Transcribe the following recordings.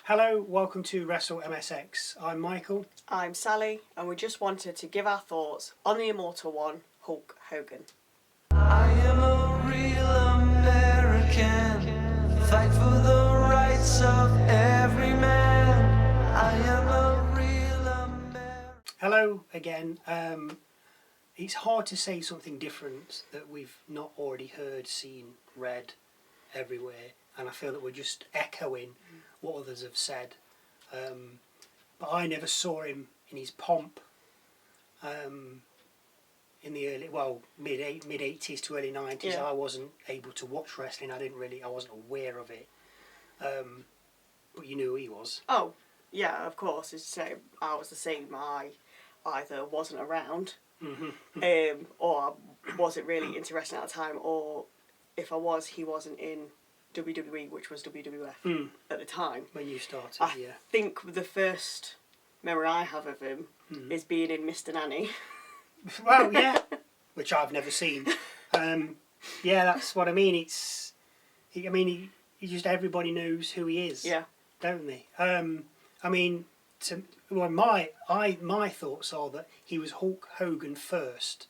Hello, welcome to Wrestle MSX. I'm Michael. I'm Sally, and we just wanted to give our thoughts on the Immortal One, Hulk Hogan. I am a real American, fight for the rights of every man. I am a real American. Hello again. It's hard to say something different that we've not already heard, seen, read everywhere, and I feel that we're just echoing what others have said. But I never saw him in his pomp in the early, mid 80s to early 90s. Yeah. I wasn't able to watch wrestling. I wasn't aware of it. But you knew who he was. Oh, yeah, of course. As you say, I was the same. I either wasn't around, or I wasn't really into wrestling at the time, or if I was, he wasn't in WWE, which was WWF at the time. When you started, I yeah. think the first memory I have of him is being in Mr. Nanny. Well, yeah, which I've never seen. Yeah, that's what I mean. He just, everybody knows who he is, Yeah. don't they? My thoughts are that he was Hulk Hogan first,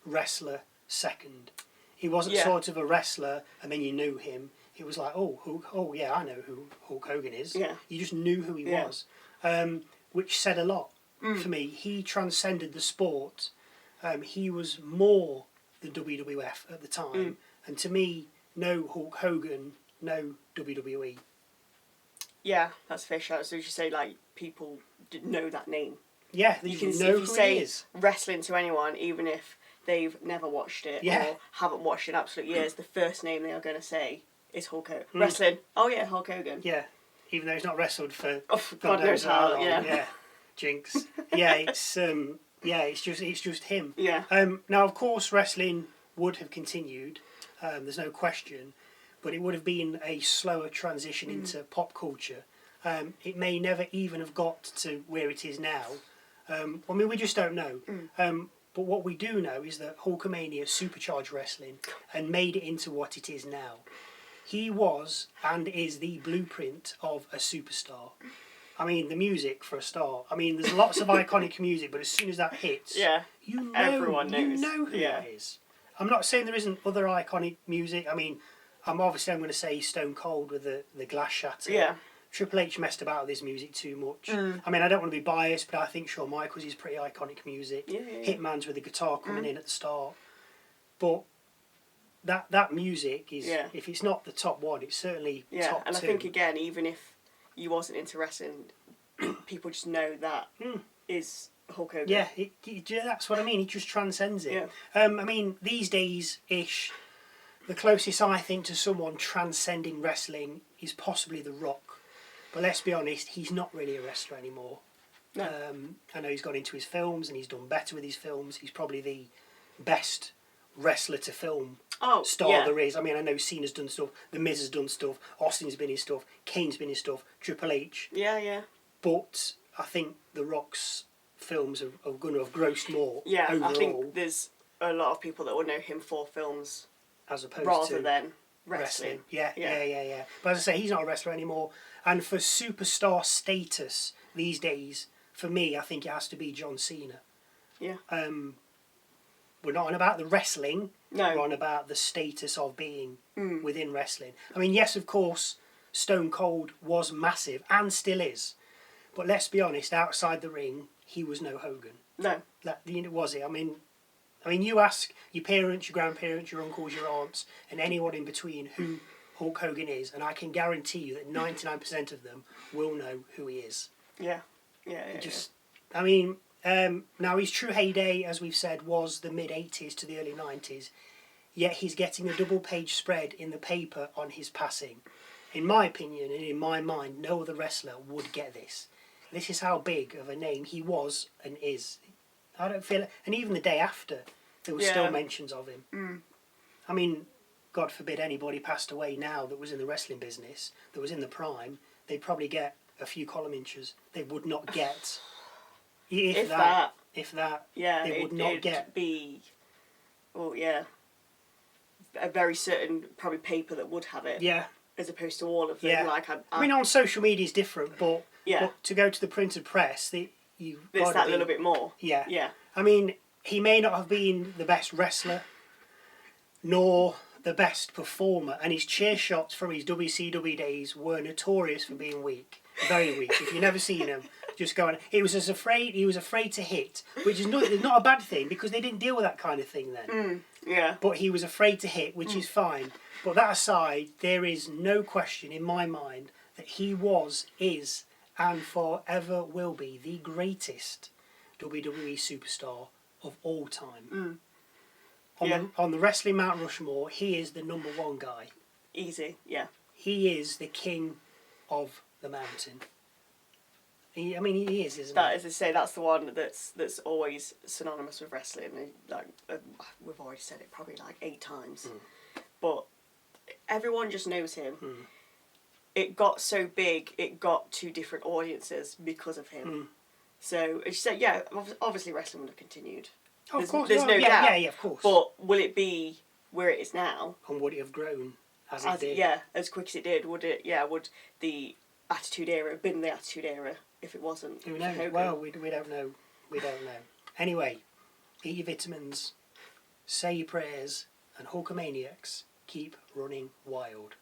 wrestler second. He wasn't sort of a wrestler and then you knew him. It was like, oh yeah, I know who Hulk Hogan is. Yeah. You just knew who he was, which said a lot for me. He transcended the sport. He was more than WWF at the time, and to me, no Hulk Hogan, no WWE. Yeah, that's a fair shout. So you should say, like, people didn't know that name. Yeah, You you can know if you who say he is. wrestling to anyone, even if they've never watched it or haven't watched it in absolute years, the first name they are going to say is Hulk Hogan. Wrestling. Oh yeah, Hulk Hogan. Yeah, even though he's not wrestled for God knows how long. Yeah, jinx. Yeah, it's just him. Yeah. Now, of course, wrestling would have continued. There's no question, but it would have been a slower transition into pop culture. It may never even have got to where it is now. We just don't know. But what we do know is that Hulkamania supercharged wrestling and made it into what it is now. He was and is the blueprint of a superstar. I mean, the music for a start. I mean, there's lots of iconic music, but as soon as that hits, you know, Everyone knows. You know who that is. I'm not saying there isn't other iconic music. I mean, I'm going to say Stone Cold with the glass shatter. Yeah. Triple H messed about with his music too much. I mean, I don't want to be biased, but I think Shawn Michaels is pretty iconic music. Yeah. Hitman's with the guitar coming in at the start. But that music is, if it's not the top one, it's certainly top and two. I think, again, even if you wasn't into wrestling, people just know that is Hulk Hogan. Yeah, that's what I mean. It just transcends it. Yeah. I mean, these days-ish, the closest I think to someone transcending wrestling is possibly The Rock. But let's be honest, he's not really a wrestler anymore. No. I know he's gone into his films and he's done better with his films. He's probably the best wrestler to film star there is. I mean, I know Cena's done stuff, The Miz has done stuff, Austin's been in stuff, Kane's been in stuff, Triple H. Yeah. But I think The Rock's films are going to have grossed more overall. I think there's a lot of people that will know him for films as opposed rather to than wrestling. Yeah. But as I say, he's not a wrestler anymore. And for superstar status these days, for me, I think it has to be John Cena. Yeah. We're not on about the wrestling. No. We're on about the status of being within wrestling. I mean, yes, of course, Stone Cold was massive and still is. But let's be honest, outside the ring, he was no Hogan. No. Was it? I mean, you ask your parents, your grandparents, your uncles, your aunts, and anyone in between who Hulk Hogan is, and I can guarantee you that 99% of them will know who he is. Yeah. I mean, now his true heyday, as we've said, was the mid-80s to the early 90s, yet he's getting a double-page spread in the paper on his passing. In my opinion, and in my mind, no other wrestler would get this. This is how big of a name he was and is. I don't feel it. And even the day after, there were still mentions of him. I mean, God forbid anybody passed away now that was in the wrestling business, that was in the prime, they'd probably get a few column inches. They would not get... If that. Yeah, they would not get... be... Well, yeah. A very certain, probably, paper that would have it. Yeah. as opposed to all of them. Yeah. Like I mean, on social media is different, but, Yeah. but to go to the printed press, you've there's got that to be, little bit more. Yeah. Yeah. I mean, he may not have been the best wrestler, nor the best performer, and his chair shots from his WCW days were notorious for being weak, very weak. If you've never seen him, just go on. He was afraid to hit, which is not a bad thing because they didn't deal with that kind of thing then. Yeah. But he was afraid to hit, which is fine. But that aside, there is no question in my mind that he is, and forever will be the greatest WWE superstar of all time. On the Wrestling Mount Rushmore, he is the number one guy. Easy. Yeah. He is the king of the mountain. He is, isn't That he? is to say, that's the one that's always synonymous with wrestling. Like we've already said it probably like 8 times, but everyone just knows him. It got so big, it got 2 different audiences because of him. So as you said, yeah, obviously wrestling would have continued. Of course, there's no yeah, doubt. yeah, of course. But will it be where it is now? And would it have grown as it did? Yeah, as quick as it did. Would it? Yeah, would the Attitude Era have been the Attitude Era if it wasn't? Who knows? Hogan? Well, we don't know. We don't know. Anyway, eat your vitamins, say your prayers, and Hulkamaniacs keep running wild.